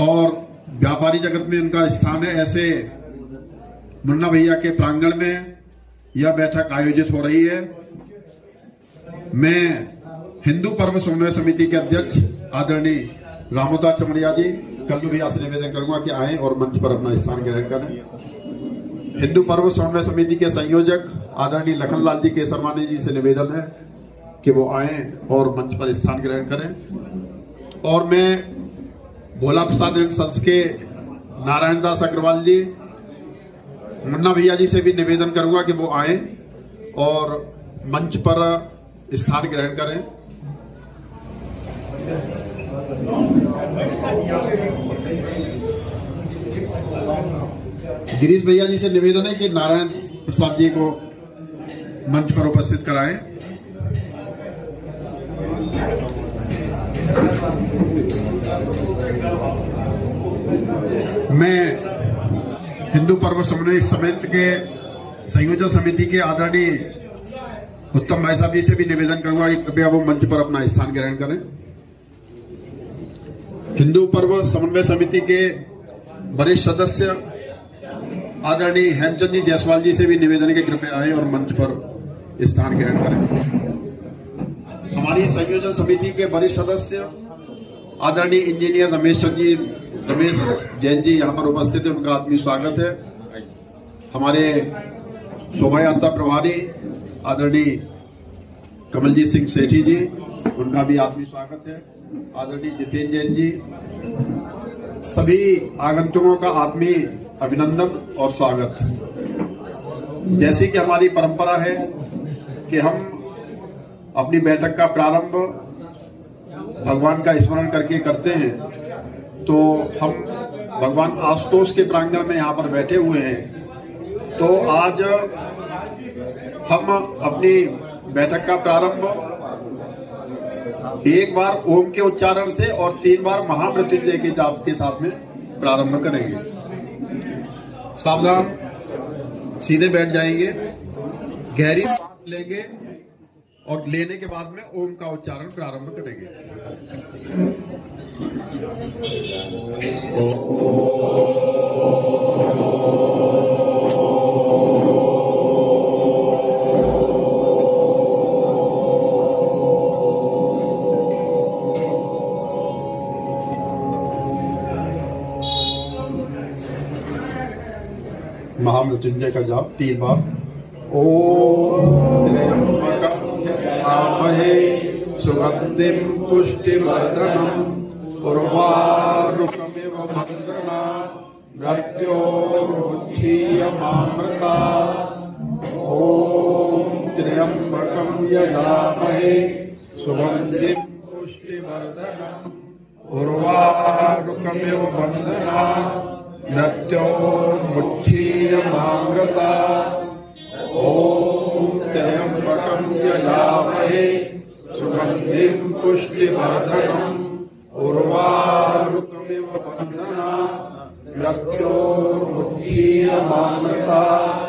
और व्यापारी जगत में इनका स्थान है। ऐसे मुन्ना भैया के प्रांगण में यह बैठक आयोजित हो रही है। मैं हिंदू पर्व समन्वय समिति के अध्यक्ष आदरणीय रामोदास चमड़िया जी कल्लू भैया से निवेदन करूंगा कि आएं और मंच पर अपना स्थान ग्रहण करें। हिंदू पर्व समन्वय समिति के संयोजक आदरणीय लखनलाल जी केसरवानी जी से निवेदन है कि वो आएं और मंच पर स्थान ग्रहण करें। और मैं भोला प्रसाद संस के नारायण दास अग्रवाल जी मुन्ना भैया जी से भी निवेदन करूंगा कि वो आएं और मंच पर स्थान ग्रहण करें। गिरीश भैया जी से निवेदन है कि नारायण प्रसाद जी को मंच पर उपस्थित कराएं। मैं हिंदू पर्व समन्वय समिति के संयोजक समिति के आदरणीय उत्तम भाई साहब जी से भी निवेदन करूंगा कि कृपया वो मंच पर अपना स्थान ग्रहण करें। हिंदू पर्व समन्वय समिति के वरिष्ठ सदस्य आदरणीय हेमचंद जी जायसवाल जी से भी निवेदन है कि कृपया आए और मंच पर स्थान ग्रहण करें। हमारी संयोजन समिति के वरिष्ठ सदस्य आदरणीय इंजीनियर रमेश जैन जी यहाँ पर उपस्थित है, उनका आत्मीय स्वागत है। हमारे शोभा यात्रा प्रभारी आदरणीय कमलजीत सिंह सेठी जी, उनका भी आत्मीय स्वागत है। आदरणीय जितेंद्र जैन जी, सभी आगंतुकों का आत्मीय अभिनंदन और स्वागत। जैसी कि हमारी परंपरा है कि हम अपनी बैठक का प्रारंभ भगवान का स्मरण करके करते हैं, तो हम भगवान आशुतोष के प्रांगण में यहाँ पर बैठे हुए हैं। तो आज हम अपनी बैठक का प्रारंभ एक बार ओम के उच्चारण से और 3 बार महामृत्युंजय के जाप के साथ में प्रारंभ करेंगे। सावधान, सीधे बैठ जाएंगे, गहरी सांस लेंगे और लेने के बाद में ओम का उच्चारण प्रारंभ करेंगे। महामृत्युंजय का जाप 3 बार। ओम त्र्यंबकं यजामहे सुगंधिं पुष्टिवर्धनम् उर्वारुकमिव बन्धनात् मृत्योर्मुक्षीयमामृतात्। ओम त्र्यंबकं यजामहे सुगंधिं पुष्टिवर्धनम् उर्वारुकमिव बन्धनात् मृत्योर्मुक्षीयमामृतात्। ओम त्र्यंबकं यजामहे सुगंधिं पुष्टिवर्धनम् उर्वारुकमिव बन्धनात् मृत्योर्मुक्षीयमामृतात्।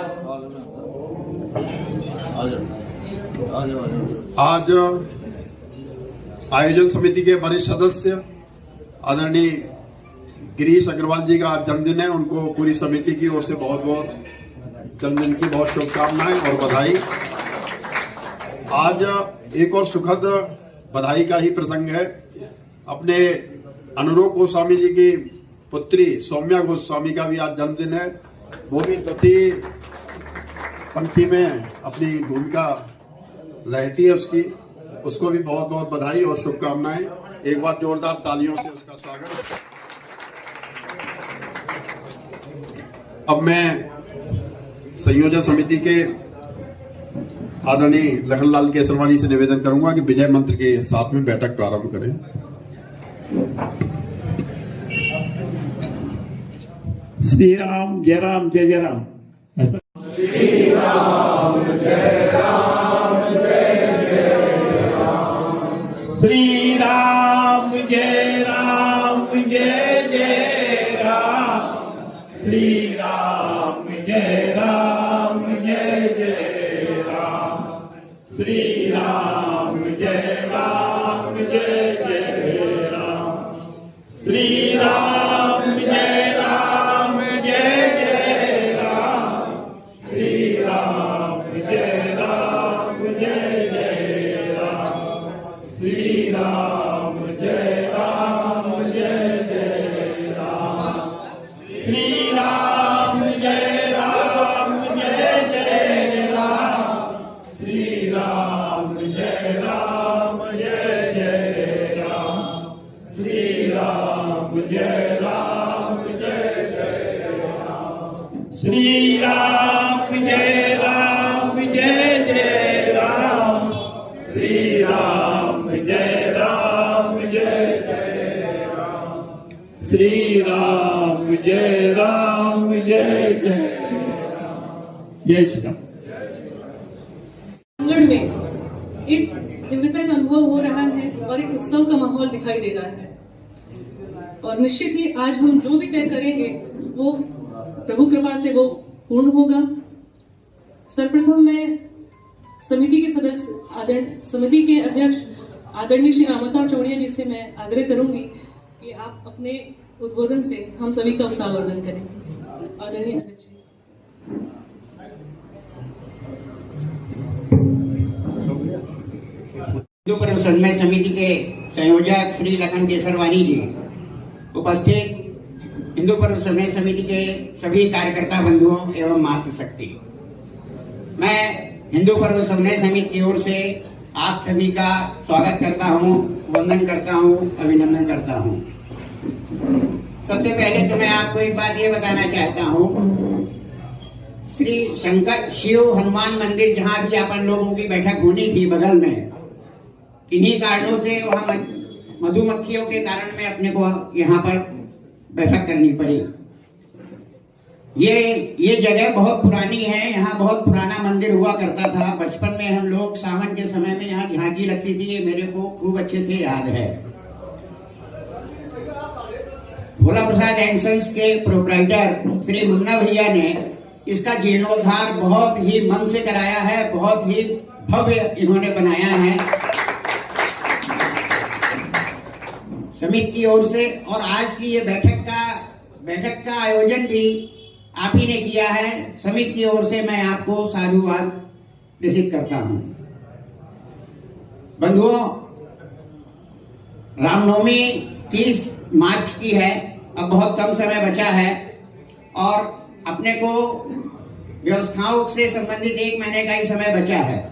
आज आयोजन समिति के वरिष्ठ सदस्य आदरणीय गिरीश अग्रवाल जी का आज जन्मदिन है। उनको पूरी समिति की ओर से बहुत बहुत जन्मदिन की बहुत शुभकामनाएं और बधाई। आज एक और सुखद बधाई का ही प्रसंग है। अपने अनुरूप गोस्वामी जी की पुत्री सौम्या गोस्वामी का भी आज जन्मदिन है। वो भी प्रति पंक्ति में अपनी भूमिका रहती है उसको भी बहुत बहुत बधाई और शुभकामनाएं। एक बार जोरदार तालियों से उसका स्वागत। अब मैं संयोजन समिति के आदरणीय लखनलाल केसरवानी से निवेदन करूंगा कि विजय मंत्र के साथ में बैठक प्रारंभ करें। श्री राम जय राम जय जय राम। श्री राम जय राम जय जय राम। श्री राम जय राम जय जय राम। श्री राम जय राम जय जय राम। श्री राम जय राम जय जय राम। श्री राम राम जय राम जय जय राम। श्री राम जय राम जय जय राम। श्री राम जय राम जय जय राम। श्री राम जय राम जय जय राम। जय श्री राम। आंगन में एक दिव्यता का अनुभव हो रहा है और एक उत्सव का माहौल दिखाई दे रहा है और निश्चित ही आज हम जो भी तय करेंगे वो प्रभु कृपा से वो पूर्ण होगा। सर्वप्रथम मैं समिति के सदस्य समिति के अध्यक्ष आदरणीय श्री रामोत्तार चौड़िया जी से मैं आग्रह करूंगी कि आप अपने उद्बोधन से हम सभी का उत्साहवर्धन करें। आदरणीय अध्यक्ष हिंदू पर्व समन्वय समिति के संयोजक श्री लखन केसरवानी जी, उपस्थित हिंदू पर्व समन्वय समिति के सभी कार्यकर्ता बंधुओं एवं मातृशक्ति, मैं हिंदू पर्व समन्वय समिति की ओर से आप सभी का स्वागत करता हूं, वंदन करता हूं, अभिनंदन करता हूं। सबसे पहले तो मैं आपको एक बात ये बताना चाहता हूं, श्री शंकर शिव हनुमान मंदिर जहां भी अपन लोगों की बैठक होनी थी बगल में, किन्हीं कारणों से वहां मधुमक्खियों के कारण में अपने को यहाँ पर बैठक करनी पड़ी। ये जगह बहुत पुरानी है, यहाँ बहुत पुराना मंदिर हुआ करता था। बचपन में हम लोग सावन के समय में यहाँ झांकी लगती थी, ये मेरे को खूब अच्छे से याद है। भोला प्रसाद एंड सन्स के प्रोप्राइटर श्री मुन्ना भैया ने इसका जीर्णोद्धार बहुत ही मन से कराया है, बहुत ही भव्य इन्होंने बनाया है समिति की ओर से। और आज की ये बैठक का आयोजन भी आप ही ने किया है। समिति की ओर से मैं आपको साधुवाद प्रेषित करता हूं। बंधुओं, रामनवमी 30 मार्च की है, अब बहुत कम समय बचा है और अपने को व्यवस्थाओं से संबंधित 1 महीने का ही समय बचा है।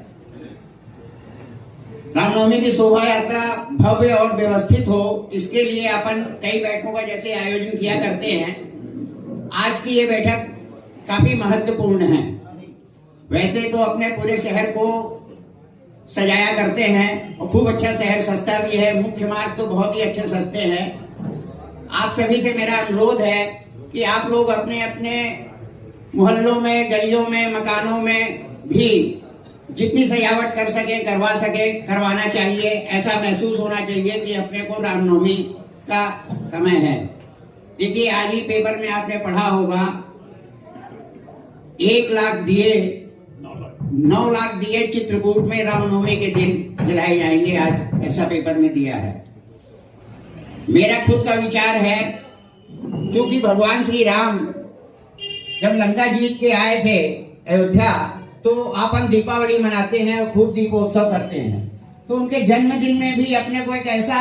रामनवमी की शोभा यात्रा भव्य और व्यवस्थित हो, इसके लिए अपन कई बैठकों का जैसे आयोजन किया करते हैं। आज की ये बैठक काफी महत्वपूर्ण है। वैसे तो अपने पूरे शहर को सजाया करते हैं और खूब अच्छा शहर, सस्ता भी है, मुख्य मार्ग तो बहुत ही अच्छे सस्ते हैं। आप सभी से मेरा अनुरोध है कि आप लोग अपने अपने मोहल्लों में, गलियों में, मकानों में भी जितनी सजावट कर सके करवाना चाहिए। ऐसा महसूस होना चाहिए कि अपने को रामनवमी का समय है। देखिए, आज ही पेपर में आपने पढ़ा होगा 1 लाख दिए, 9 लाख दिए चित्रकूट में रामनवमी के दिन जलाए जाएंगे, आज ऐसा पेपर में दिया है। मेरा खुद का विचार है, क्योंकि भगवान श्री राम जब लंका जीत के आए थे अयोध्या, तो अपन दीपावली मनाते हैं और खूब दीपोत्सव करते हैं। तो उनके जन्मदिन में भी अपने को एक ऐसा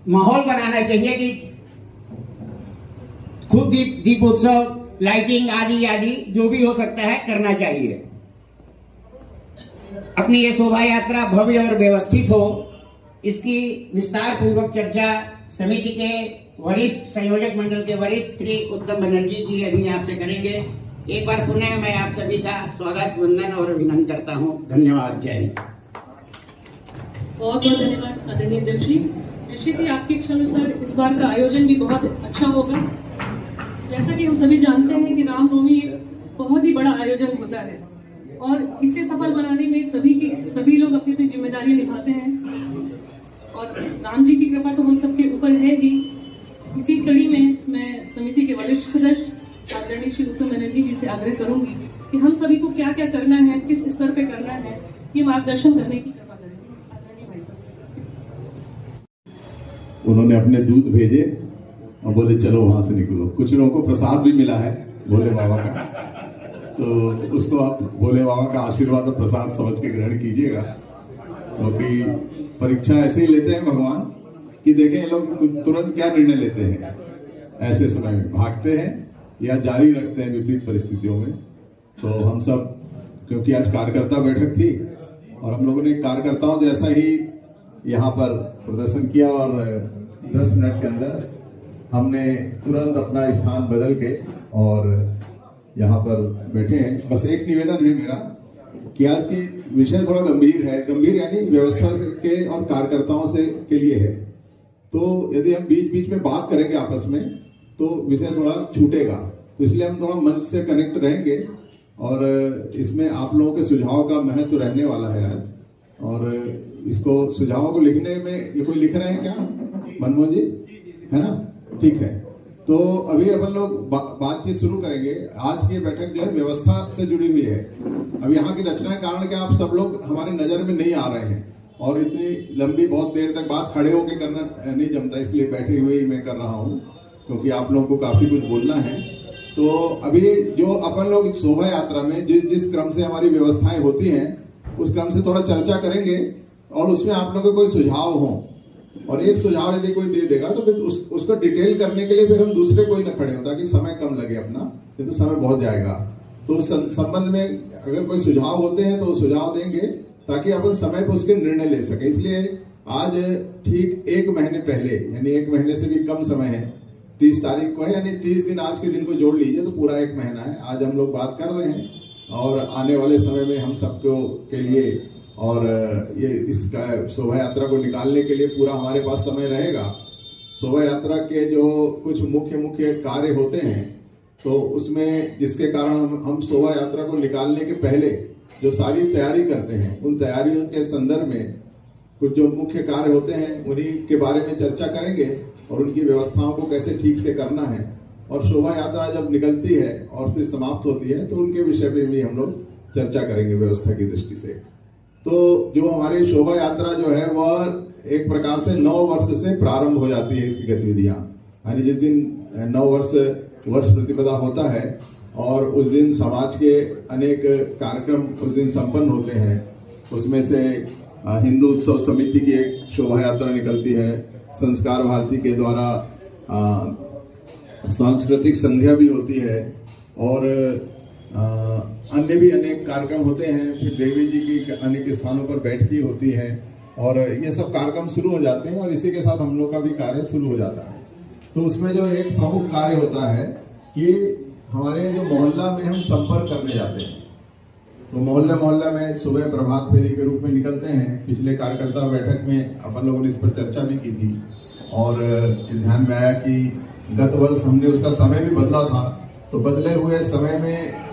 माहौल बनाना चाहिए कि खूब दीपोत्सव, लाइटिंग आदि जो भी हो सकता है करना चाहिए। अपनी ये शोभा यात्रा भव्य और व्यवस्थित हो, इसकी विस्तार पूर्वक चर्चा समिति के वरिष्ठ संयोजक मंडल के वरिष्ठ श्री उत्तम बनर्जी जी अभी आपसे करेंगे। एक बार पुनः मैं आप सभी का स्वागत, वंदन और अभिनंदन करता हूं। धन्यवाद। जय हिंद। बहुत बहुत धन्यवाद आदरणीय अध्यक्ष जी। निश्चित ही आपकी इच्छा अनुसार इस बार का आयोजन भी बहुत अच्छा होगा। जैसा कि हम सभी जानते हैं कि रामनवमी बहुत ही बड़ा आयोजन होता है और इसे सफल बनाने में सभी लोग अपनी अपनी जिम्मेदारी निभाते हैं और राम जी की कृपा तो हम सबके ऊपर है ही। इसी कड़ी में मैं समिति के वरिष्ठ सदस्य आदरणीय श्री उत्तम बनर्जी जी से आग्रह करूंगी कि हम सभी को क्या क्या करना है, किस स्तर पे करना है, ये मार्गदर्शन करने की कृपा करें। आदरणीय भाई साहब, उन्होंने अपने दूत भेजे और बोले चलो वहां से निकलो। कुछ लोगों को प्रसाद भी मिला है भोले बाबा का, तो उसको आप भोले बाबा का आशीर्वाद और प्रसाद समझ के ग्रहण कीजिएगा, क्योंकि परीक्षा ऐसे ही लेते हैं भगवान कि देखें लोग तुरंत क्या निर्णय लेते हैं। ऐसे समय में भागते हैं या जारी रखते हैं विपरीत परिस्थितियों में। तो हम सब, क्योंकि आज कार्यकर्ता बैठक थी और हम लोगों ने कार्यकर्ताओं जैसा ही यहाँ पर प्रदर्शन किया और 10 मिनट के अंदर हमने तुरंत अपना स्थान बदल के और यहाँ पर बैठे हैं। बस एक निवेदन है मेरा कि आज की विषय थोड़ा गंभीर है, गंभीर यानी व्यवस्था के और कार्यकर्ताओं से के लिए है। तो यदि हम बीच बीच में बात करेंगे आपस में तो विषय थोड़ा छूटेगा, तो इसलिए हम थोड़ा मंच से कनेक्ट रहेंगे और इसमें आप लोगों के सुझाव का महत्व रहने वाला है आज। और इसको सुझावों को लिखने में कोई लिख रहे हैं क्या? मनमोहन जी है ना? ठीक है, तो अभी अपन लोग बातचीत शुरू करेंगे। आज की बैठक जो है व्यवस्था से जुड़ी हुई है। अब यहाँ की रचना के कारण कि आप सब लोग हमारी नजर में नहीं आ रहे हैं और इतनी लंबी बहुत देर तक बात खड़े होकर करना नहीं जमता, इसलिए बैठे हुए ही मैं कर रहा हूँ क्योंकि आप लोगों को काफी कुछ बोलना है। तो अभी जो अपन लोग शोभा यात्रा में जिस क्रम से हमारी व्यवस्थाएं होती हैं उस क्रम से थोड़ा चर्चा करेंगे और उसमें आप लोगों के कोई सुझाव हो और एक सुझाव यदि कोई दे देगा तो फिर उसको डिटेल करने के लिए फिर हम दूसरे कोई ना खड़े हो ताकि समय कम लगे अपना, नहीं तो समय बहुत जाएगा। तो उस संबंध में अगर कोई सुझाव होते हैं तो सुझाव देंगे ताकि अपन समय पर उसके निर्णय ले सके। इसलिए आज ठीक 1 महीने पहले यानी 1 महीने से भी कम समय है, 30 तारीख को है, यानी 30 दिन आज के दिन को जोड़ लीजिए तो पूरा 1 महीना है। आज हम लोग बात कर रहे हैं और आने वाले समय में हम सबको के लिए और ये इसका शोभा यात्रा को निकालने के लिए पूरा हमारे पास समय रहेगा। शोभा यात्रा के जो कुछ मुख्य कार्य होते हैं तो उसमें जिसके कारण हम शोभा यात्रा को निकालने के पहले जो सारी तैयारी करते हैं उन तैयारियों के संदर्भ में कुछ जो मुख्य कार्य होते हैं उन्हीं के बारे में चर्चा करेंगे और उनकी व्यवस्थाओं को कैसे ठीक से करना है। और शोभा यात्रा जब निकलती है और फिर समाप्त होती है तो उनके विषय में भी हम लोग चर्चा करेंगे व्यवस्था की दृष्टि से। तो जो हमारी शोभा यात्रा जो है वह एक प्रकार से 9 वर्ष से प्रारंभ हो जाती है इसकी गतिविधियां, यानी जिस दिन 9 वर्ष प्रतिपदा होता है और उस दिन समाज के अनेक कार्यक्रम उस दिन संपन्न होते हैं। उसमें से हिंदू उत्सव समिति की एक शोभा यात्रा निकलती है, संस्कार भारती के द्वारा सांस्कृतिक संध्या भी होती है और अन्य भी अनेक कार्यक्रम होते हैं। फिर देवी जी की अनेक स्थानों पर बैठकी होती है और ये सब कार्यक्रम शुरू हो जाते हैं और इसी के साथ हम लोग का भी कार्य शुरू हो जाता है। तो उसमें जो एक प्रमुख कार्य होता है कि हमारे जो मोहल्ला में हम संपर्क करने जाते हैं। तो मोहल्ला में सुबह प्रभात फेरी के रूप में निकलते हैं। पिछले कार्यकर्ता बैठक में अपन लोगों ने इस पर चर्चा भी की थी और ध्यान में आया कि गत वर्ष हमने उसका समय भी बदला था। तो बदले हुए समय में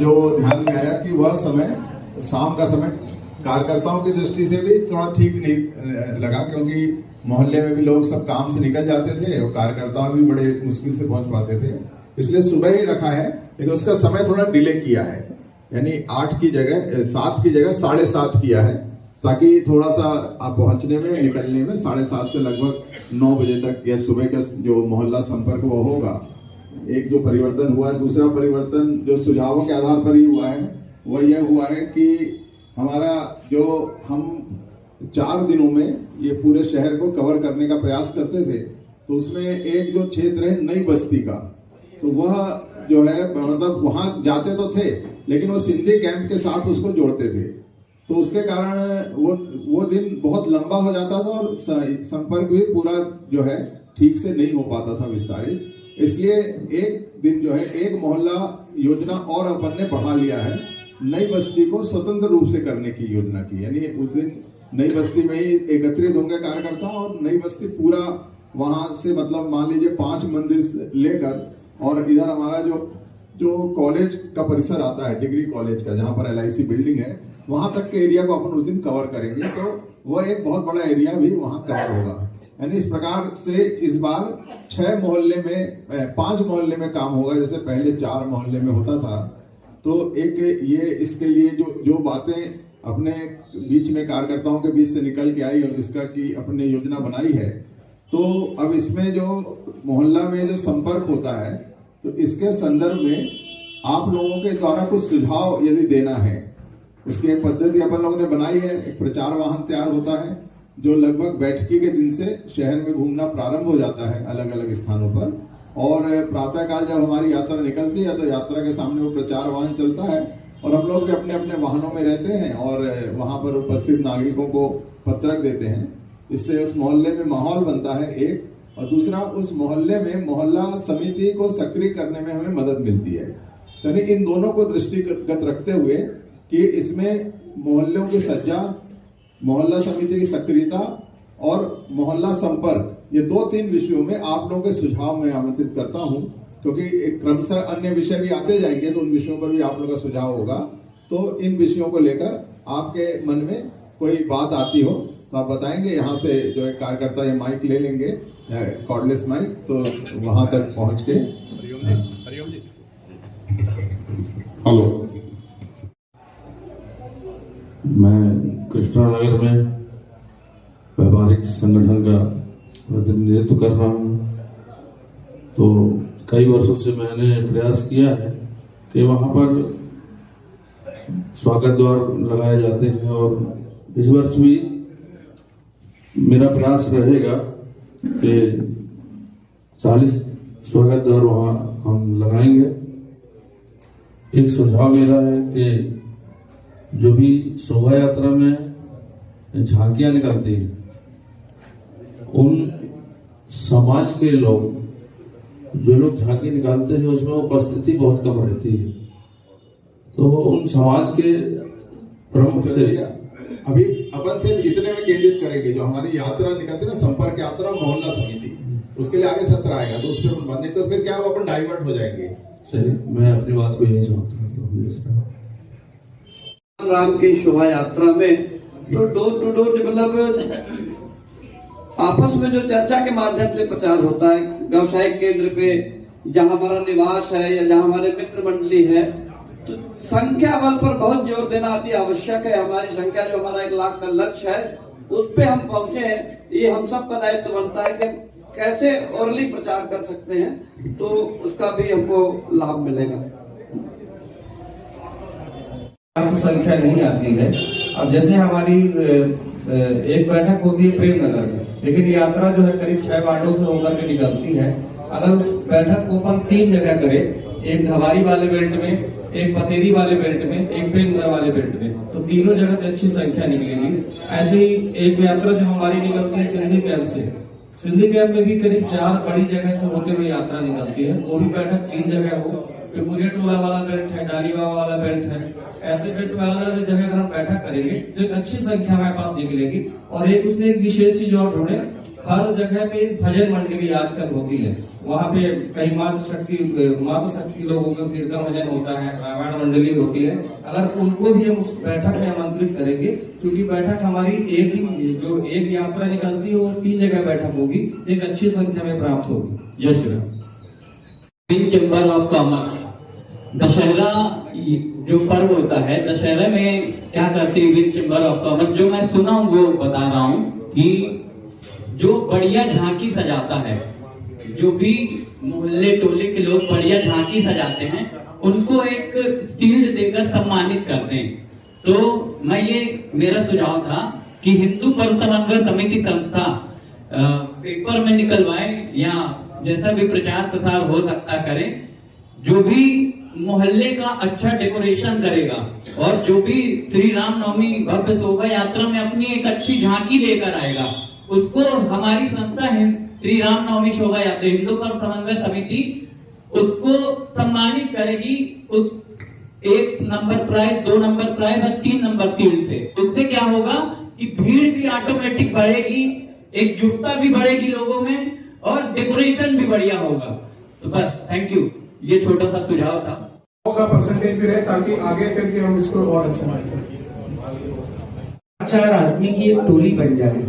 जो ध्यान में आया कि वह समय शाम का समय कार्यकर्ताओं की दृष्टि से भी थोड़ा ठीक नहीं लगा, क्योंकि मोहल्ले में भी लोग सब काम से निकल जाते थे और कार्यकर्ता भी बड़े मुश्किल से पहुंच पाते थे। इसलिए सुबह ही रखा है, लेकिन उसका समय थोड़ा डिले किया है, यानी 8 की जगह 7 की जगह 7:30 किया है, ताकि थोड़ा सा पहुंचने में निकलने में 7:30 से लगभग 9 बजे तक यह सुबह का जो मोहल्ला संपर्क वो होगा। एक जो परिवर्तन हुआ है, दूसरा परिवर्तन जो सुझावों के आधार पर ही हुआ है वह यह हुआ है कि हमारा जो हम 4 दिनों में ये पूरे शहर को कवर करने का प्रयास करते थे, तो उसमें एक जो क्षेत्र है नई बस्ती का, तो वह जो है मतलब वहां जाते तो थे लेकिन वो सिंधी कैंप के साथ उसको जोड़ते थे। तो उसके कारण वो दिन बहुत लंबा हो जाता था और संपर्क भी पूरा जो है ठीक से नहीं हो पाता था विस्तारित। इसलिए एक दिन जो है एक मोहल्ला योजना और अपन ने बढ़ा लिया है, नई बस्ती को स्वतंत्र रूप से करने की योजना की। यानी उस दिन नई बस्ती में ही एकत्रित होंगे कार्यकर्ता और नई बस्ती पूरा वहां से मतलब मान लीजिए 5 मंदिर से लेकर और इधर हमारा जो कॉलेज का परिसर आता है, डिग्री कॉलेज का, जहां पर LIC बिल्डिंग है, वहां तक के एरिया को अपन उस दिन कवर करेंगे। तो वह एक बहुत बड़ा एरिया भी वहां कवर होगा। यानी इस प्रकार से इस बार 5 मोहल्ले में काम होगा, जैसे पहले 4 मोहल्ले में होता था। तो एक ये इसके लिए जो बातें अपने बीच में कार्यकर्ताओं के बीच से निकल के आई और जिसका की अपने योजना बनाई है, तो अब इसमें जो मोहल्ला में जो संपर्क होता है तो इसके संदर्भ में आप लोगों के द्वारा कुछ सुझाव यदि देना है, उसकी एक पद्धति अपन लोगों ने बनाई है। एक प्रचार वाहन तैयार होता है जो लगभग बैठकी के दिन से शहर में घूमना प्रारंभ हो जाता है अलग अलग स्थानों पर, और प्रातःकाल जब हमारी यात्रा निकलती है तो यात्रा के सामने वो प्रचार वाहन चलता है और हम लोग भी अपने अपने वाहनों में रहते हैं और वहां पर उपस्थित नागरिकों को पत्रक देते हैं। इससे उस मोहल्ले में माहौल बनता है एक, और दूसरा उस मोहल्ले में मोहल्ला समिति को सक्रिय करने में हमें मदद मिलती है। तो इन दोनों को दृष्टिगत रखते हुए कि इसमें मोहल्लों की सज्जा, मोहल्ला समिति की सक्रियता और मोहल्ला संपर्क, ये 2-3 विषयों में आप लोगों के सुझाव मैं आमंत्रित करता हूं, क्योंकि एक क्रमशः अन्य विषय भी आते जाएंगे तो उन विषयों पर भी आप लोगों का सुझाव होगा। तो इन विषयों को लेकर आपके मन में कोई बात आती हो तो आप बताएंगे। यहाँ से जो एक कार्यकर्ता ये माइक ले लेंगे, कॉर्डलेस माइक, तो वहां तक पहुंच के। हेलो, मैं कृष्णानगर में व्यापारिक संगठन का प्रतिनिधित्व कर रहा हूँ। तो कई वर्षों से मैंने प्रयास किया है कि वहाँ पर स्वागत द्वार लगाए जाते हैं, और इस वर्ष भी मेरा प्रयास रहेगा कि 40 स्वागत द्वार वहाँ हम लगाएंगे। एक सुझाव मेरा है कि जो भी शोभा यात्रा में झांकियां निकलती हैं, उन समाज के लोग, जो लोग झांकी निकालते हैं, उसमें उपस्थिति बहुत कम रहती है। तो उन समाज के प्रमुख से अभी अपन से इतने में केंद्रित करेंगे। जो हमारी यात्रा निकलती है ना, संपर्क यात्रा मोहल्ला समिति, उसके लिए आगे सत्र आएगा, तो उस पर नहीं तो फिर क्या वो अपन डाइवर्ट हो जाएंगे। चलिए, मैं अपनी बात को यही समझता हूँ। राम की शोभा यात्रा में तो डोर टू डोर, मतलब आपस में जो चर्चा के माध्यम से प्रचार होता है, व्यवसायिक केंद्र पे जहां हमारा निवास है या जहां हमारे मित्र मंडली है, तो संख्या बल पर बहुत जोर देना अति आवश्यक है। हमारी संख्या जो हमारा 1 लाख का लक्ष्य है, उस पे हम पहुंचे हैं। ये हम सब का दायित्व बनता है कि कैसे ओरली प्रचार कर सकते हैं, तो उसका भी हमको लाभ मिलेगा। संख्या नहीं आती है। अब जैसे हमारी एक बैठक होती है प्रेम नगर में, लेकिन यात्रा जो है करीब 6 वार्डों से होकर के निकलती है। अगर उस बैठक को अपन 3 जगह करें, एक धवारी वाले बेल्ट में, एक पतेरी वाले बेल्ट में, एक प्रेम नगर वाले बेल्ट में, तो तीनों जगह से अच्छी संख्या निकलेगी। ऐसे ही एक यात्रा जो हमारी निकलती है सिंधी कैंप से, सिंधी कैंप में भी करीब 4 बड़ी जगह से होते हुए यात्रा निकलती है। वो भी बैठक 3 जगह हो। टिपुरिया टोला वाला बेल्ट है, डालीबाबा वाला बेल्ट है, ऐसे बेल्ट वाला जगह अगर हम बैठक करेंगे तो एक अच्छी संख्या हमारे पास निकलेगी। और एक उसमें एक विशेष चीज और जोड़े, हर जगह पे भजन मंडली आजकल होती है। वहाँ पे कई मातृ शक्ति लोगों का कीर्तन भजन होता है, रामायण मंडली होती है। अगर उनको भी हम उस बैठक में आमंत्रित करेंगे, क्योंकि बैठक हमारी एक यात्रा निकलती है, वो 3 जगह बैठक होगी, एक अच्छी संख्या में प्राप्त होगी। जय Shri Ram. Chamber of commerce, Dussehra जो पर्व होता है, दशहरा में क्या करती है विन चैम्बर ऑफ कॉमर्स, जो मैं सुना हूँ वो बता रहा हूँ कि जो बढ़िया झांकी सजाता है, जो भी मोहल्ले टोले के लोग बढ़िया झांकी सजाते हैं, उनको एक शील्ड देकर सम्मानित करते हैं। तो मेरा सुझाव था कि हिंदू पर्व समन्वय समिति संस्था पेपर में निकलवाए या जैसा भी प्रचार प्रसार हो सकता करे, जो भी मोहल्ले का अच्छा डेकोरेशन करेगा और जो भी श्री राम नवमी भव्य शोभा यात्रा में अपनी एक अच्छी झांकी लेकर आएगा, उसको हमारी संस्था श्री राम नवमी शोभा यात्रा हिंदू पर्व समन्वय समिति उसको सम्मानित करेगी। उस 1 नंबर प्राइज, 2 नंबर प्राइज और 3 नंबर शील्ड से। उससे क्या होगा कि भीड़ भी ऑटोमेटिक बढ़ेगी, एकजुटता भी बढ़ेगी लोगों में, और डेकोरेशन भी बढ़िया होगा। तो बस, थैंक यू। ये छोटा सा सुझाव था। का परसेंटेज भी रहे ताकि आगे चल के हम इसको और अच्छा बना सकें। 4 आदमी की एक टोली बन जाए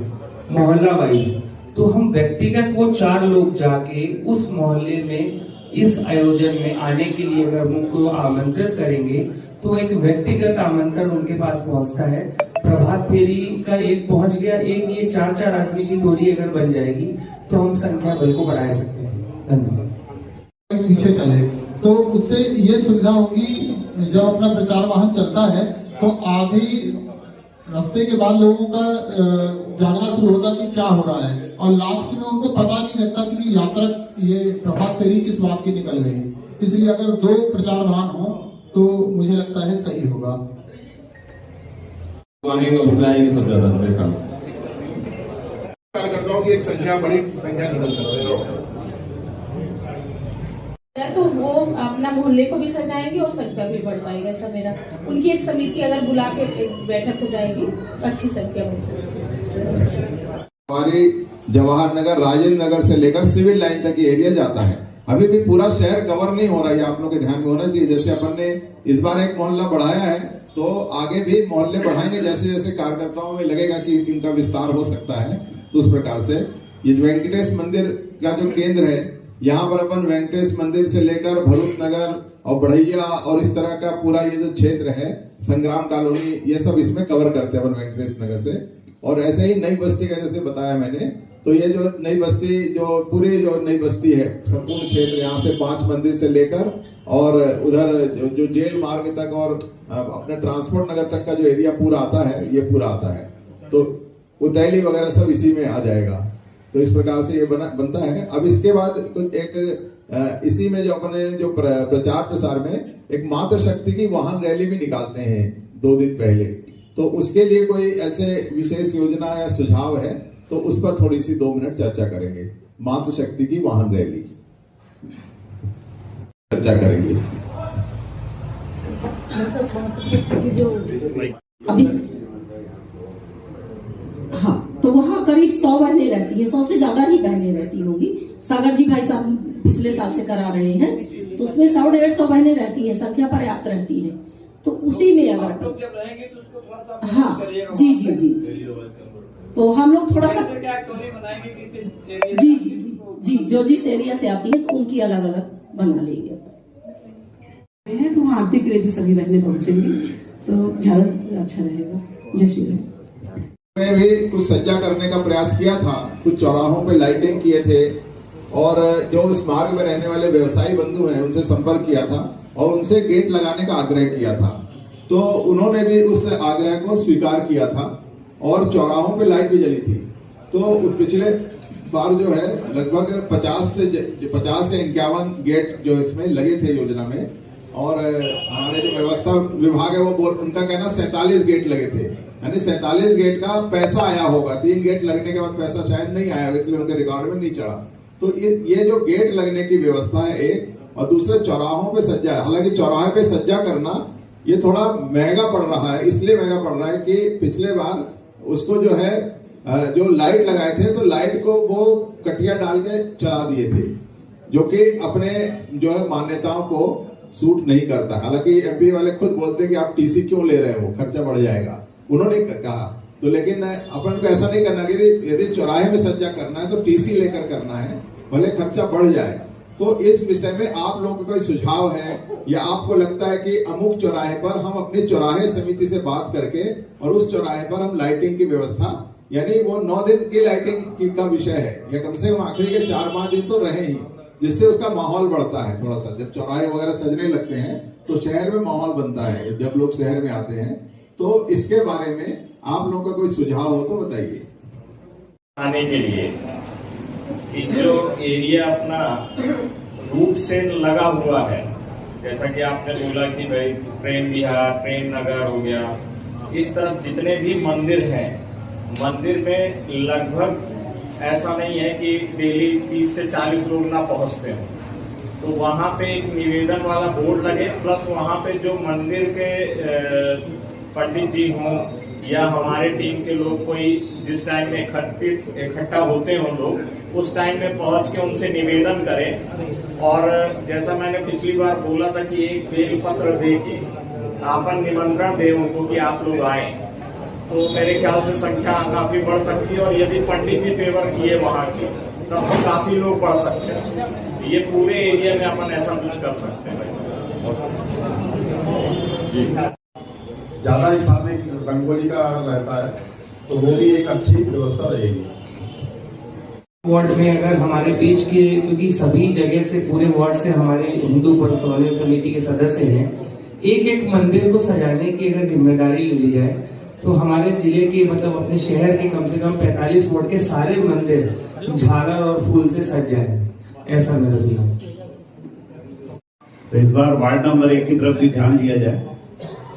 मोहल्ला वाइज, तो हम व्यक्तिगत वो 4 लोग जाके उस मोहल्ले में इस आयोजन में आने के लिए अगर उनको आमंत्रित करेंगे, तो एक व्यक्तिगत आमंत्रण उनके पास पहुंचता है। प्रभात फेरी का एक पहुंच गया, एक ये 4 आदमी की टोली अगर बन जाएगी तो हम संख्या बल को बढ़ा सकते हैं। धन्यवाद। पीछे चले तो उससे ये सुविधा होगी, जब अपना प्रचार वाहन चलता है तो आधी रास्ते के बाद लोगों का जानना शुरू होता कि क्या हो रहा है, और लास्ट में उनको पता नहीं लगता कि यात्रा ये प्रभात फेरी किस बात की निकल गई। इसलिए अगर 2 प्रचार वाहन हो तो मुझे लगता है सही होगा। उसमें आएंगे सब ज्यादा मेरे ख्याल से। कार्यकर्ताओं की एक संख्या, बड़ी संख्या निकल सकती है। तो वो अपना मोहल्ले को भी सजाएंगे और संख्या भी बढ़ पाएगा, ऐसा मेरा। उनकी एक समिति अगर बुला के एक बैठक हो जाएगी तो अच्छी संख्या बन सकती है। हमारी जवाहर नगर, राजेंद्र नगर से लेकर सिविल लाइन तक ये एरिया जाता है। अभी भी पूरा शहर कवर नहीं हो रहा है, आप लोग के ध्यान में होना चाहिए। जैसे अपन ने इस बार एक मोहल्ला बढ़ाया है, तो आगे भी मोहल्ले बढ़ाएंगे जैसे जैसे कार्यकर्ताओं में लगेगा कि इनका विस्तार हो सकता है। तो उस प्रकार से ये वेंकटेश मंदिर का जो केंद्र है, यहाँ पर अपन वेंकटेश मंदिर से लेकर भरूच नगर और बढ़ैया और इस तरह का पूरा ये जो क्षेत्र है, संग्राम कॉलोनी, ये सब इसमें कवर करते हैं अपन वेंकटेश नगर से। और ऐसे ही नई बस्ती का जैसे बताया मैंने, तो ये जो नई बस्ती, जो पूरी जो नई बस्ती है, संपूर्ण क्षेत्र यहाँ से 5 मंदिर से लेकर और उधर जो जेल मार्ग तक और अपने ट्रांसपोर्ट नगर तक का जो एरिया पूरा आता है, ये पूरा आता है। तो उतैली वगैरह सब इसी में आ जाएगा। तो इस प्रकार से ये बनता है। अब इसके बाद एक इसी में जो अपने जो प्रचार प्रसार में एक मातृशक्ति की वाहन रैली भी निकालते हैं 2 दिन पहले। तो उसके लिए कोई ऐसे विशेष योजना या सुझाव है तो उस पर थोड़ी सी 2 मिनट चर्चा करेंगे। मातृशक्ति की वाहन रैली चर्चा करेंगे। अभी हाँ, तो वहाँ करीब 100 बहनें रहती हैं, 100 से ज्यादा ही बहनें रहती होंगी। सागर जी भाई साहब पिछले साल से करा रहे हैं, तो उसमें 100-150 बहनें रहती हैं, संख्या पर्याप्त रहती है। तो उसी में अगर हाँ जी जी जी, तो हम लोग थोड़ा सा जी जी जी जी जो जिस एरिया से आती है तो उनकी अलग अलग बना लेंगे। तो वहाँ आरती के लिए भी सभी बहनें पहुंचेंगी तो ज्यादा अच्छा रहेगा। जय श्री राम। मैं भी कुछ सज्जा करने का प्रयास किया था, कुछ चौराहों पे लाइटिंग किए थे और जो इस मार्ग में रहने वाले व्यवसायी बंधु हैं उनसे संपर्क किया था और उनसे गेट लगाने का आग्रह किया था। तो उन्होंने भी उस आग्रह को स्वीकार किया था और चौराहों पे लाइट भी जली थी। तो पिछले बार जो है लगभग 50 से 51 गेट जो इसमें लगे थे योजना में, और हमारे जो व्यवस्था विभाग है वो उनका कहना 47 गेट लगे थे, यानी 47 गेट का पैसा आया होगा। 3 गेट लगने के बाद पैसा शायद नहीं आया, इसलिए उनके रिकॉर्ड में नहीं चढ़ा। तो ये जो गेट लगने की व्यवस्था है एक, और दूसरे चौराहों पे सज्जा है। हालांकि चौराहे पे सज्जा करना ये थोड़ा महंगा पड़ रहा है, इसलिए महंगा पड़ रहा है कि पिछले बार उसको जो है जो लाइट लगाए थे तो लाइट को वो कटिया डाल के चला दिए थे, जो कि अपने जो है मान्यताओं को सूट नहीं करता। हालांकि एमपी वाले खुद बोलते हैं कि आप टीसी क्यों ले रहे हो, खर्चा बढ़ जाएगा, उन्होंने कहा। तो लेकिन अपन को ऐसा नहीं करना कि यदि चौराहे में सज्जा करना है तो टीसी लेकर करना है, भले खर्चा बढ़ जाए। तो इस विषय में आप लोगों का कोई सुझाव है या आपको लगता है कि अमुक चौराहे पर हम अपनी चौराहे समिति से बात करके और उस चौराहे पर हम लाइटिंग की व्यवस्था, यानी वो 9 दिन की लाइटिंग का विषय है, या कम से कम आखिरी के 4-5 दिन तो रहे ही, जिससे उसका माहौल बढ़ता है थोड़ा सा। जब चौराहे वगैरह सजने लगते हैं तो शहर में माहौल बनता है जब लोग शहर में आते हैं। तो इसके बारे में आप लोगों का कोई सुझाव हो तो बताइए। आने के लिए कि जो एरिया अपना रूट से लगा हुआ है, जैसा कि आपने बोला कि भाई प्रेम विहार, प्रेम नगर हो गया, इस तरफ जितने भी मंदिर हैं, मंदिर में लगभग ऐसा नहीं है कि डेली 30 से 40 लोग ना पहुंचते हो। तो वहां पे एक निवेदन वाला बोर्ड लगे, प्लस वहां पे जो मंदिर के पंडित जी हों या हमारे टीम के लोग कोई जिस टाइम में इकट्ठा होते हों लोग, उस टाइम में पहुंच के उनसे निवेदन करें। और जैसा मैंने पिछली बार बोला था कि एक बेल पत्र दे के आपन निमंत्रण दे उनको कि आप लोग आए, तो मेरे ख्याल से संख्या काफी बढ़ सकती है। और यदि पंडित जी फेवर किए वहां के तब तो काफी लोग बढ़ सकते हैं। ये पूरे एरिया में अपन ऐसा कुछ कर सकते हैं। ज्यादा हिसाब में रंगोली का रहता है तो वो भी एक अच्छी व्यवस्था रहेगी। वार्ड में अगर हमारे बीच के, क्योंकि सभी जगह से पूरे वार्ड से हमारे हिंदू समन्वय समिति के सदस्य हैं, एक मंदिर को सजाने की अगर जिम्मेदारी ले ली जाए तो हमारे जिले के, मतलब अपने शहर के कम से कम 45 वार्ड के सारे मंदिर झालर और फूल से सज जाए, ऐसा मेरा सुझाव। तो इस बार वार्ड नंबर 1 की तरफ भी ध्यान दिया जाए।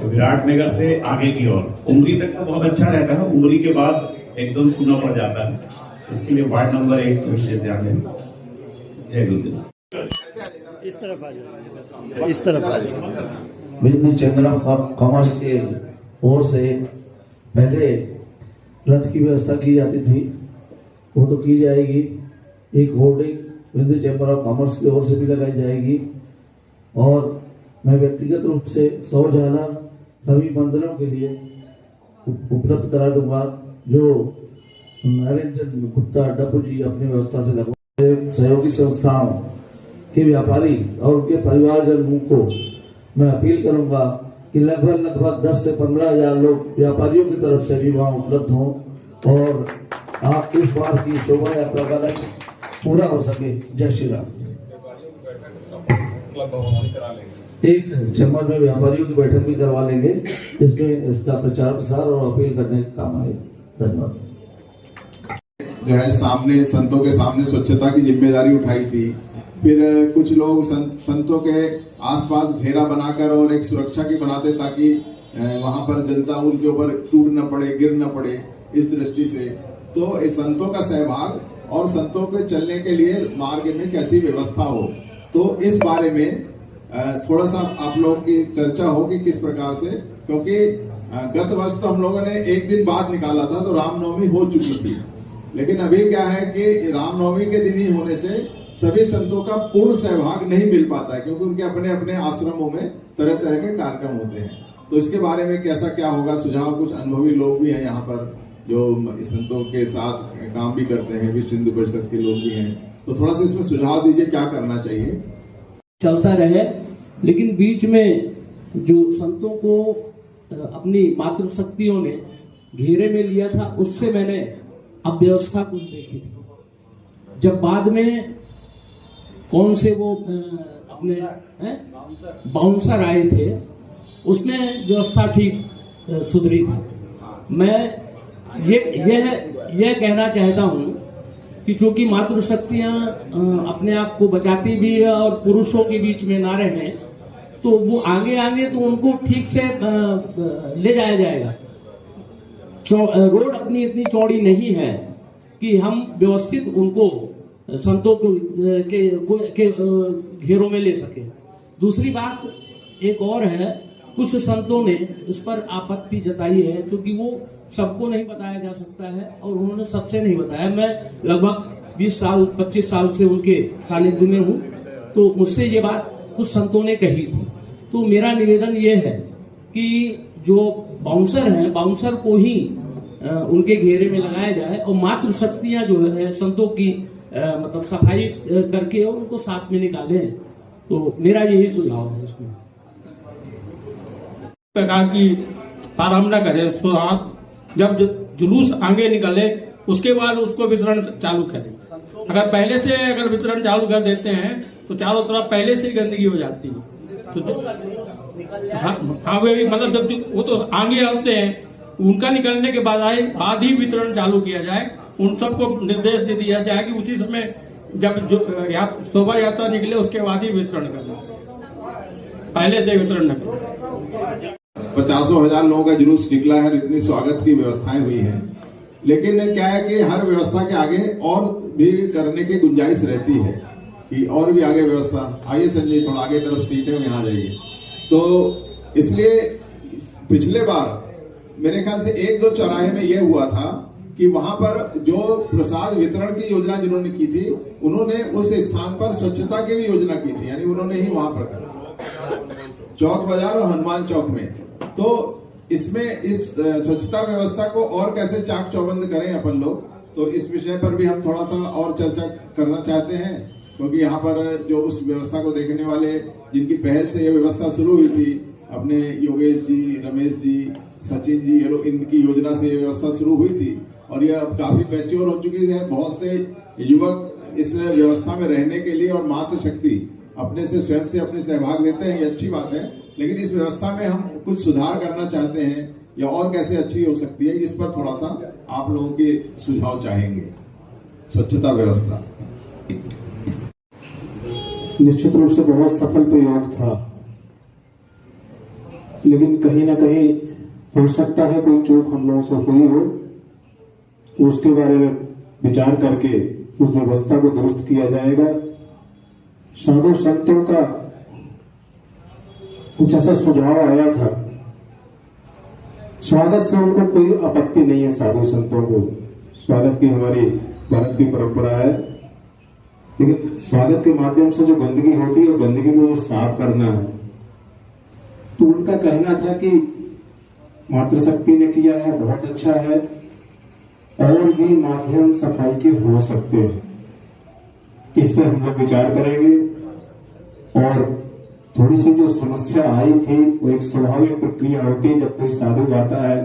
विराटनगर से आगे की ओर उमरी तक तो बहुत अच्छा रहता है, उमरी के बाद एकदम सुना पड़ जाता है। इसके लिए वार्ड नंबर 1 को विशेष ध्यान दें। जय गुरुदेव। इस तरफ आ जाओ, इस तरफ आ जाओ। बिजनेस चैम्बर ऑफ कॉमर्स के ओर से पहले रथ की व्यवस्था की जाती थी, वो तो की जाएगी। एक hoarding business chamber of commerce की ओर से भी लगाई जाएगी और मैं व्यक्तिगत रूप से 100 झालर सभी मंदिरों के लिए उपलब्ध करा दूंगा, जो नरेंद्र चंद्र गुप्ता डब्बू जी अपनी व्यवस्था से लगवा। सहयोगी संस्थाओं के व्यापारी और उनके परिवारजनों को मैं अपील करूंगा कि लगभग 10 से 15 हजार लोग व्यापारियों की तरफ से भी वहाँ उपलब्ध हों और इस बार की शोभा यात्रा का लक्ष्य पूरा हो सके। जय श्री राम। एक चैम्बर में व्यापारियों की बैठक भी करवा लेंगे, जिसमें इसका प्रचार प्रसार और अपील करने का काम आएगा। धन्यवाद। जो है सामने संतों के सामने स्वच्छता की जिम्मेदारी उठाई थी, फिर कुछ लोग संतों के आसपास घेरा बनाकर और एक सुरक्षा की बनाते ताकि वहां पर जनता उनके ऊपर टूट न पड़े, गिर न पड़े, इस दृष्टि से। तो इस संतों का सहभाग और संतों के चलने के लिए मार्ग में कैसी व्यवस्था हो, तो इस बारे में थोड़ा सा आप लोगों की चर्चा हो कि किस प्रकार से, क्योंकि गत वर्ष तो हम लोगों ने एक दिन बाद निकाला था तो रामनवमी हो चुकी थी, लेकिन अभी क्या है कि रामनवमी के दिन ही होने से सभी संतों का पूर्ण सहभाग नहीं मिल पाता है, क्योंकि उनके अपने अपने आश्रमों में तरह तरह के कार्यक्रम होते हैं। तो इसके बारे में कैसा क्या होगा, सुझाव कुछ अनुभवी लोग भी हैं यहाँ पर जो संतों के साथ काम भी करते हैं, विश्व हिंदू परिषद के लोग भी हैं, तो थोड़ा सा इसमें सुझाव दीजिए क्या करना चाहिए। चलता रहे, लेकिन बीच में जो संतों को अपनी मातृशक्तियों ने घेरे में लिया था, उससे मैंने अव्यवस्था कुछ देखी थी। जब बाद में कौन से वो अपने बाउंसर आए थे, उसमें व्यवस्था ठीक सुधरी थी। मैं ये कहना चाहता हूँ कि चूंकि मातृशक्तियाँ अपने आप को बचाती भी है और पुरुषों के बीच में ना रहे, तो वो आगे तो उनको ठीक से ले जाया जाएगा। रोड अपनी इतनी चौड़ी नहीं है कि हम व्यवस्थित उनको संतों के घेरों में ले सके। दूसरी बात एक और है, कुछ संतों ने इस पर आपत्ति जताई है, क्योंकि वो सबको नहीं बताया जा सकता है और उन्होंने सबसे नहीं बताया। मैं लगभग 20 साल 25 साल से उनके सानिध्य में हूँ, तो मुझसे ये बात कुछ संतों ने कही थी। तो मेरा निवेदन ये है कि जो बाउंसर हैं, बाउंसर को ही उनके घेरे में लगाया जाए और मातृशक्तियां जो है संतों की मतलब सफाई करके और उनको साथ में निकालें। तो मेरा यही सुझाव है इसमें। प्रकार की प्रारंभ न करें, सो आप जब जुलूस आगे निकले उसके बाद उसको वितरण चालू करें। अगर पहले से अगर वितरण चालू कर देते हैं तो चारों तरफ पहले से ही गंदगी हो जाती है। तो हाँ वे मतलब जब वो तो आगे आते हैं, उनका निकलने के बाद ही वितरण चालू किया जाए। उन सबको निर्देश दे दिया जाए कि उसी समय जब शोभा यात्रा निकले उसके बाद ही वितरण करें, पहले से वितरण न करें। 50,000 लोगों का जुलूस निकला है, इतनी स्वागत की व्यवस्थाएं हुई हैं, लेकिन क्या है कि हर व्यवस्था के आगे और भी करने की गुंजाइश रहती है कि और भी आगे व्यवस्था। आइए संजय थोड़ा आगे तरफ सीटें में यहाँ जाइए। तो इसलिए पिछले बार मेरे ख्याल से 1-2 चौराहे में यह हुआ था कि वहां पर जो प्रसाद वितरण की योजना जिन्होंने की थी, उन्होंने उस स्थान पर स्वच्छता की भी योजना की थी, यानी उन्होंने ही वहां पर चौक बाजार और हनुमान चौक में। तो इसमें इस स्वच्छता व्यवस्था को और कैसे चाक चौबंद करें अपन लोग, तो इस विषय पर भी हम थोड़ा सा और चर्चा करना चाहते हैं, क्योंकि यहाँ पर जो उस व्यवस्था को देखने वाले जिनकी पहल से यह व्यवस्था शुरू हुई थी, अपने योगेश जी, रमेश जी, सचिन जी, ये लोग, इनकी योजना से ये व्यवस्था शुरू हुई थी और यह अब काफी मैच्योर हो चुकी है। बहुत से युवक इस व्यवस्था में रहने के लिए और मातृशक्ति अपने से स्वयं से अपने सहभाग देते हैं, ये अच्छी बात है। लेकिन इस व्यवस्था में हम कुछ सुधार करना चाहते हैं या और कैसे अच्छी हो सकती है, इस पर थोड़ा सा आप लोगों के सुझाव चाहेंगे। स्वच्छता व्यवस्था निश्चित रूप से बहुत सफल प्रयोग था, लेकिन कहीं ना कहीं हो सकता है कोई चूक हम लोगों से हुई हो, उसके बारे में विचार करके उस व्यवस्था को दुरुस्त किया जाएगा। साधु संतों का कुछ ऐसा सुझाव आया था, स्वागत से उनको कोई आपत्ति नहीं है। साधु संतों को स्वागत की हमारी भारत की परंपरा है, लेकिन स्वागत के माध्यम से जो गंदगी होती है, गंदगी को जो साफ करना है, तो उनका कहना था कि मातृशक्ति ने किया है, बहुत अच्छा है, और भी माध्यम सफाई के हो सकते हैं। इस पर हम लोग विचार करेंगे। और थोड़ी सी जो समस्या आई थी, वो एक स्वाभाविक प्रक्रिया होती है। जब कोई साधु आता है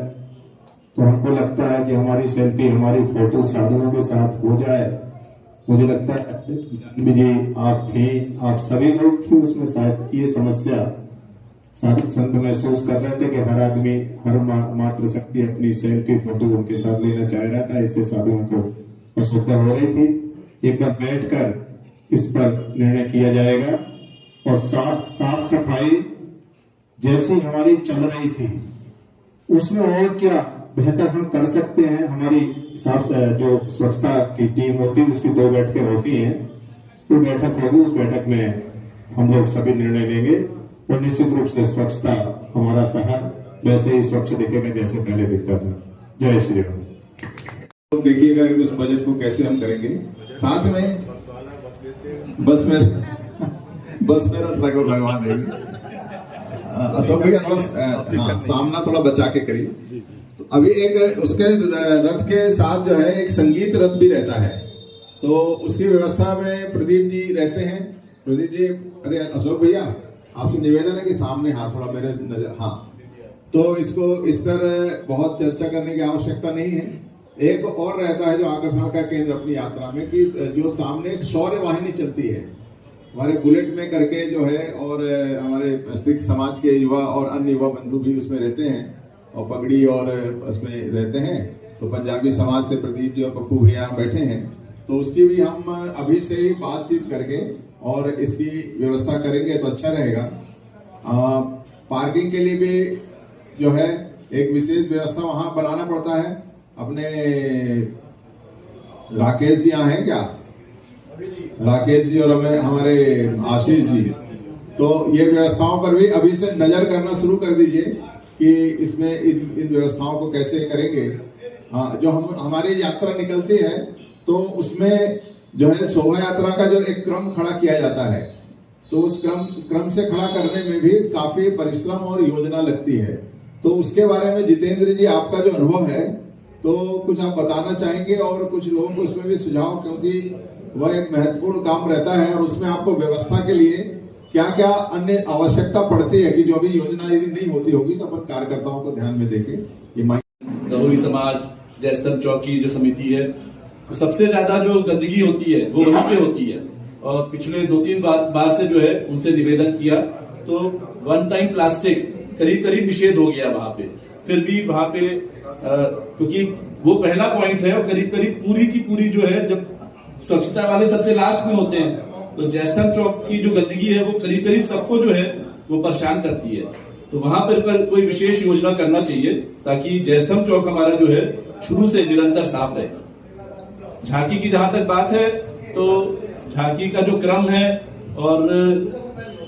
तो हमको लगता है कि हमारी सेल्फी, हमारी फोटो साधुओं के साथ हो जाए। मुझे लगता है विजय आप थे, आप सभी लोग थे उसमें, शायद ये समस्या साधु संत महसूस कर रहे थे कि हर आदमी, हर मातृशक्ति अपनी सेल्फी फोटो उनके साथ लेना चाह रहा था। इससे साधुओं को असुविधा हो रही थी। एक बार बैठकर इस पर निर्णय किया जाएगा। और साफ सफाई जैसी हमारी चल रही थी, उसमें और क्या बेहतर हम कर सकते हैं। हमारी जो स्वच्छता की टीम होती है, उसकी 2 बैठकें होती हैं, वो बैठक होगी। उस बैठक में हम लोग सभी निर्णय लेंगे और निश्चित रूप से स्वच्छता हमारा शहर वैसे ही स्वच्छ दिखेगा जैसे पहले दिखता था। जय श्री राम। तो देखिएगा उस बजट को कैसे हम करेंगे। साथ में बस में रथ लगवा देंगे। अशोक भैया थोड़ा सामना थोड़ा बचा के करिए। तो अभी एक उसके रथ के साथ जो है एक संगीत रथ भी रहता है, तो उसकी व्यवस्था में प्रदीप जी रहते हैं। प्रदीप जी, अरे अशोक भैया आपसे निवेदन है कि सामने हाथ थोड़ा मेरे नजर, हाँ, तो इसको इस पर बहुत चर्चा करने की आवश्यकता नहीं है। एक और रहता है जो आकर्षण का केंद्र अपनी यात्रा में, कि जो सामने एक शौर्य वाहिनी चलती है हमारे बुलेट में करके जो है, और हमारे सिख समाज के युवा और अन्य युवा बंधु भी उसमें रहते हैं और पगड़ी और उसमें रहते हैं। तो पंजाबी समाज से प्रदीप जी और पप्पू भैया बैठे हैं, तो उसकी भी हम अभी से ही बातचीत करके और इसकी व्यवस्था करेंगे तो अच्छा रहेगा। पार्किंग के लिए भी जो है एक विशेष व्यवस्था वहां बनाना पड़ता है। अपने राकेश जी यहाँ हैं क्या? राकेश जी और हमारे आशीष जी, तो ये व्यवस्थाओं पर भी अभी से नजर करना शुरू कर दीजिए कि इसमें इन व्यवस्थाओं को कैसे करेंगे। जो हमारी यात्रा निकलती है तो उसमें जो है शोभा यात्रा का जो एक क्रम खड़ा किया जाता है, तो उस क्रम से खड़ा करने में भी काफी परिश्रम और योजना लगती है। तो उसके बारे में जितेंद्र जी आपका जो अनुभव है, तो कुछ आप बताना चाहेंगे और कुछ लोगों को उसमें भी सुझाव, क्योंकि वह एक महत्वपूर्ण काम रहता है और उसमें आपको व्यवस्था के लिए क्या क्या अन्य आवश्यकता पड़ती है कि जो अभी योजना यदि नहीं होती होगी तो अपन कार्यकर्ताओं को ध्यान में देके ये दलोही समाज जयस्तंभ चौक की जो समिति है, तो सबसे ज्यादा जो गंदगी होती है वो वहीं पे होती है। और पिछले 2-3 बार से जो है उनसे निवेदन किया, तो 1 टाइम प्लास्टिक करीब निषेध हो गया वहां पे। फिर भी वहां पे क्योंकि वो पहला पॉइंट है और करीब पूरी की पूरी जो है, जब स्वच्छता वाले सबसे लास्ट में होते हैं, तो जयस्तंभ चौक की जो गंदगी है वो करीब सबको जो है वो परेशान करती है। तो वहां पर कोई विशेष योजना करना चाहिए ताकि जयस्तंभ चौक हमारा जो है शुरू से निरंतर साफ रहे। झांकी की जहां तक बात है, तो झांकी का जो क्रम है और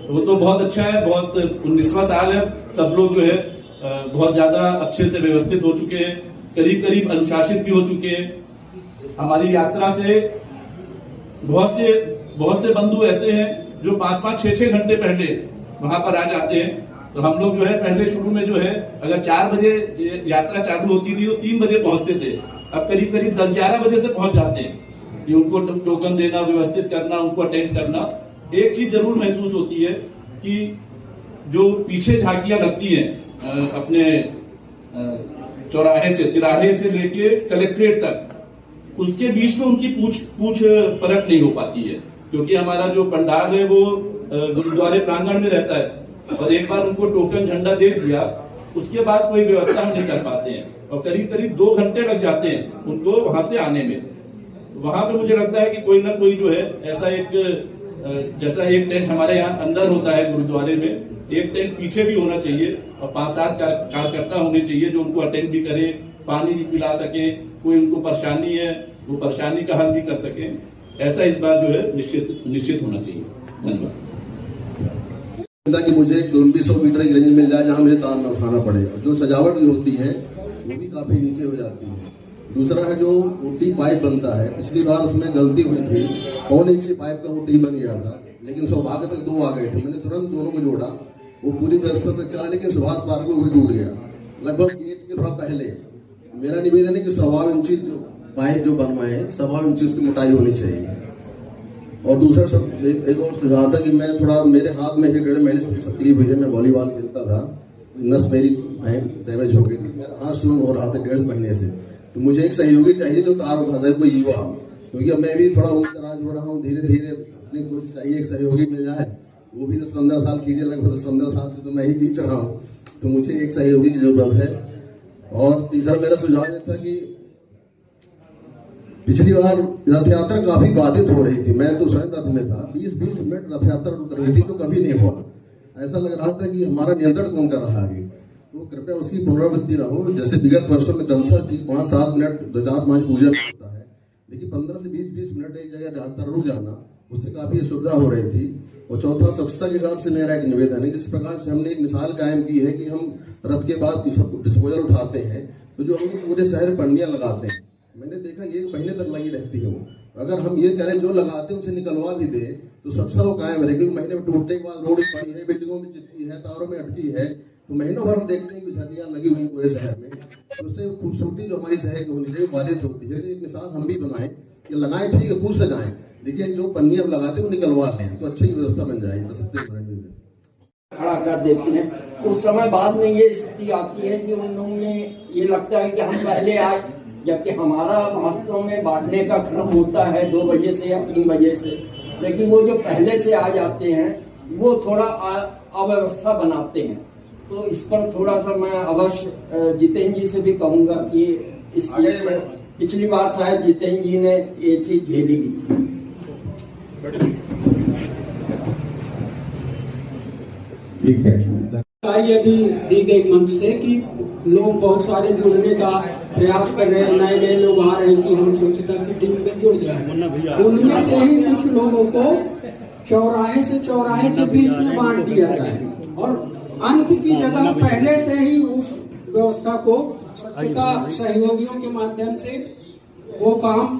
वो तो बहुत अच्छा है, बहुत 19वां साल है, सब लोग जो है बहुत ज्यादा अच्छे से व्यवस्थित हो चुके हैं, करीब अनुशासित भी हो चुके हैं। हमारी यात्रा से बहुत से बंधु ऐसे हैं जो 5-5, 6-6 घंटे पहले वहां पर आ जाते हैं। तो हम लोग जो है पहले शुरू में जो है अगर 4 बजे यात्रा चालू होती थी तो 3 बजे पहुंचते थे, अब करीब 10-11 बजे से पहुंच जाते हैं। कि उनको टोकन देना, व्यवस्थित करना, उनको अटेंड करना। एक चीज जरूर महसूस होती है कि जो पीछे झांकियां लगती हैं अपने चौराहे से, तिराहे से लेके कलेक्ट्रेट तक, उसके बीच में उनकी पूछ परख नहीं हो पाती है, क्योंकि हमारा जो पंडाल है वो गुरुद्वारे प्रांगण में रहता है और एक बार उनको टोकन झंडा दे दिया, उसके बाद कोई व्यवस्था हम नहीं कर पाते हैं और करीब 2 घंटे लग जाते हैं उनको वहां से आने में। वहां पे मुझे लगता है कि कोई ना कोई जो है ऐसा एक, जैसा एक टेंट हमारे यहाँ अंदर होता है गुरुद्वारे में, एक टेंट पीछे भी होना चाहिए और 5-7 कार्यकर्ता होने चाहिए जो उनको अटेंड भी करें, पानी भी पिला सके। कोई उनको परेशानी है वो परेशानी का हल भी कर सकें, ऐसा इस बार जो है निश्चित होना चाहिए। धन्यवाद। कि मुझे 200 मीटर की रेंज मिल जाए जहां मुझे तार न उठाना पड़े। जो सजावट भी होती है वो भी काफी नीचे हो जाती है। दूसरा है जो टी पाइप बनता है, पिछली बार उसमें गलती हुई थी, 1.25 इंच पाइप का वो टी बन गया था, लेकिन सौभाग्य तक 2 आ गए थे। मैंने तुरंत दोनों को जोड़ा, वो पूरी व्यवस्था तक चला, लेकिन सुभाष पार्क में भी टूट गया लगभग गेट के थोड़ा पहले। मेरा निवेदन है कि 1.25 इंची पाइप जो बनवाए 1.25 इंची उसकी मोटाई होनी चाहिए। और दूसरा सब एक और सुझाव था कि मैं थोड़ा, मेरे हाथ में 1.5 महीने से तकलीफ हुई है। मैं वॉलीबॉल खेलता था, नस मेरी डैमेज हो गई थी, मेरा हाथ शून्य हो रहा था 1.5 महीने से। तो मुझे एक सहयोगी चाहिए जो तार उठा सके, कोई युवा, क्योंकि अब मैं भी थोड़ा उम्रदराज हो रहा हूँ, धीरे धीरे अपनी कुछ चाहिए, एक सहयोगी मिल जाए। वो भी 10-15 साल कीजिए, लगभग 10-15 साल से तो मैं ही खींच रहा हूँ, तो मुझे एक सहयोगी की जरूरत है। और तीसरा मेरा सुझाव यह था कि पिछली बार रथ यात्रा काफी बाधित हो रही थी, मैं तो स्वयं रथ में था, 20-20 मिनट रथ यात्रा रुक रही थी, तो कभी नहीं हुआ। ऐसा लग रहा था कि हमारा नियंत्रण कौन कर रहा है आगे, तो कृपया उसकी पुनरावृत्ति न हो। जैसे विगत वर्षों में क्रमशः 5-7 मिनट 2-4-5 पूजन होता है, लेकिन 15 से 20-20 मिनट एक जगह यात्रा रुक जाना, उससे काफी असुविधा हो रही थी। और चौथा, स्वच्छता के हिसाब से मेरा एक निवेदन है, जिस प्रकार से हमने एक मिसाल कायम की है कि हम रथ के बाद डिस्पोजल उठाते हैं, तो जो हम पूरे शहर पन्नियां लगाते हैं, मैंने देखा 1 महीने तक लगी रहती है वो। अगर हम ये करें जो लगाते हैं उसे निकलवा भी दे तो स्वच्छता वो कायम रहेगी। महीने में टूटने के बाद रोड पड़ी है, बिल्डिंगों में चिपकी है, तारों में अटकी है, तो महीनों भर हम देखते हैं कि झंडियां लगी हुई पूरे शहर में, तो उससे खूबसूरती जो हमारी शहर की होनी चाहिए बाधित होती है। तो एक मिसाल हम भी बनाएं कि लगाएं, ठीक है, खूब सजाएं, लेकिन जो पन्नी अब लगाते हैं वो निकलवा लें, तो अच्छी व्यवस्था बन जाएगी। खड़ा कर देते हैं, कुछ समय बाद में ये स्थिति आती है कि उन लोगों में ये लगता है कि हम पहले आए, जबकि हमारा वास्तव में बांटने का क्रम होता है 2 बजे से या 3 बजे से, लेकिन वो जो पहले से आ जाते हैं वो थोड़ा अव्यवस्था बनाते हैं। तो इस पर थोड़ा सा मैं अवश्य जितेंद्र जी से भी कहूंगा कि इस चीज पर पिछली बार शायद जितेंद्र जी ने ये चीज झेली भी थी। ठीक है, ये भी दी गई मंच से कि लोग बहुत सारे जुड़ने का प्रयास कर रहे हैं, नए लोग आ रहे हैं कि हम स्वच्छता की टीम में जुड़ जाए। उनमें से ही कुछ लोगों को चौराहे से चौराहे के बीच में बांट दिया जाए और अंत की जगह पहले से ही उस व्यवस्था को स्वच्छता सहयोगियों के माध्यम से वो काम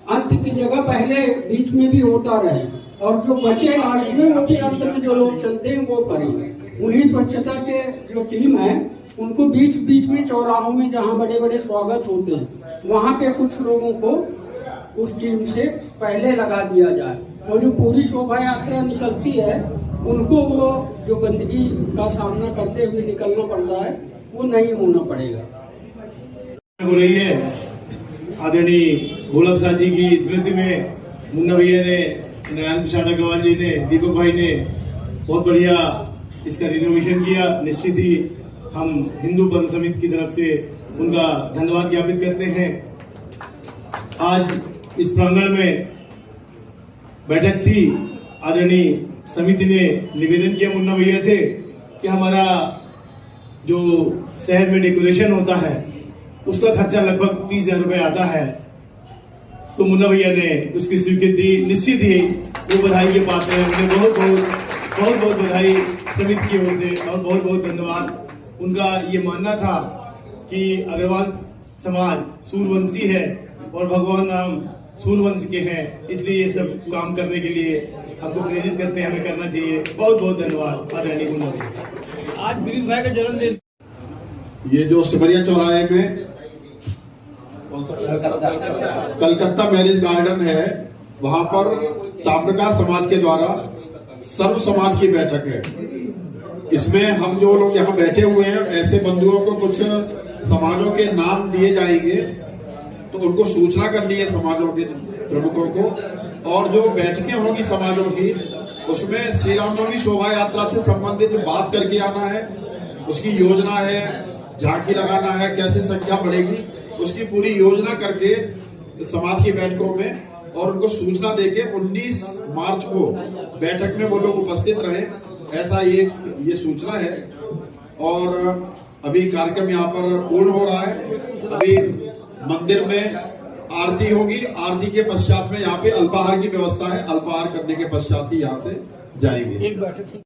अंत की जगह पहले बीच में भी होता रहे, और जो बचे लास्ट में वो फिर अंत में जो लोग चलते हैं वो करें। उन्हीं स्वच्छता के जो टीम है उनको बीच बीच में चौराहों में जहाँ बड़े बड़े स्वागत होते हैं वहाँ पे कुछ लोगों को उस टीम से पहले लगा दिया जाए, और जो पूरी शोभा यात्रा निकलती है उनको वो जो गंदगी का सामना करते हुए निकलना पड़ता है वो नहीं होना पड़ेगा। हो रही है आदरणीय भोला प्रसाद जी की स्मृति में मुन्ना भैया ने, नारायण प्रसाद अग्रवाल जी ने, दीपक भाई ने बहुत बढ़िया इसका रिनोवेशन किया। निश्चित ही हम हिंदू पंथ समिति की तरफ से उनका धन्यवाद ज्ञापित करते हैं। आज इस प्रांगण में बैठक थी, आदरणीय समिति ने निवेदन किया मुन्ना भैया से कि हमारा जो शहर में डेकोरेशन होता है उसका खर्चा लगभग 30,000 रुपए आता है, तो मुन्ना भैया ने उसकी स्वीकृति दी। निश्चित ही वो बधाई के पात्र हैं, उन्हें बहुत बहुत बधाई समिति की ओर से और बहुत बहुत धन्यवाद। उनका ये मानना था कि अग्रवाल समाज सूर्यवंशी है और भगवान राम सूर्यवंश के हैं, इसलिए ये सब काम करने के लिए हमको प्रेरित करते हैं, हमें करना चाहिए। बहुत बहुत धन्यवाद आदरणीय मुन्ना भैया। आज गिरीश भाई का जन्मदिन, ये जो सिमरिया चौराहे में कलकत्ता मैरिज गार्डन है, वहां पर ताम्रकार समाज के द्वारा सर्व समाज की बैठक है। इसमें हम जो लोग यहाँ बैठे हुए हैं, ऐसे बंधुओं को कुछ समाजों के नाम दिए जाएंगे, तो उनको सूचना करनी है समाजों के प्रमुखों को, और जो बैठकें होंगी समाजों की उसमें श्री रामनवमी शोभा यात्रा से संबंधित बात करके आना है। उसकी योजना है, झांकी लगाना है, कैसे संख्या बढ़ेगी, उसकी पूरी योजना करके तो समाज की बैठकों में और उनको सूचना देके 19 मार्च को बैठक में वो लोग उपस्थित रहे, ऐसा ये सूचना है। और अभी कार्यक्रम यहाँ पर पूर्ण हो रहा है। अभी मंदिर में आरती होगी। आरती के पश्चात में यहाँ पे अल्पाहार की व्यवस्था है। अल्पाहार करने के पश्चात ही यहाँ से जाएंगे। एक बैठक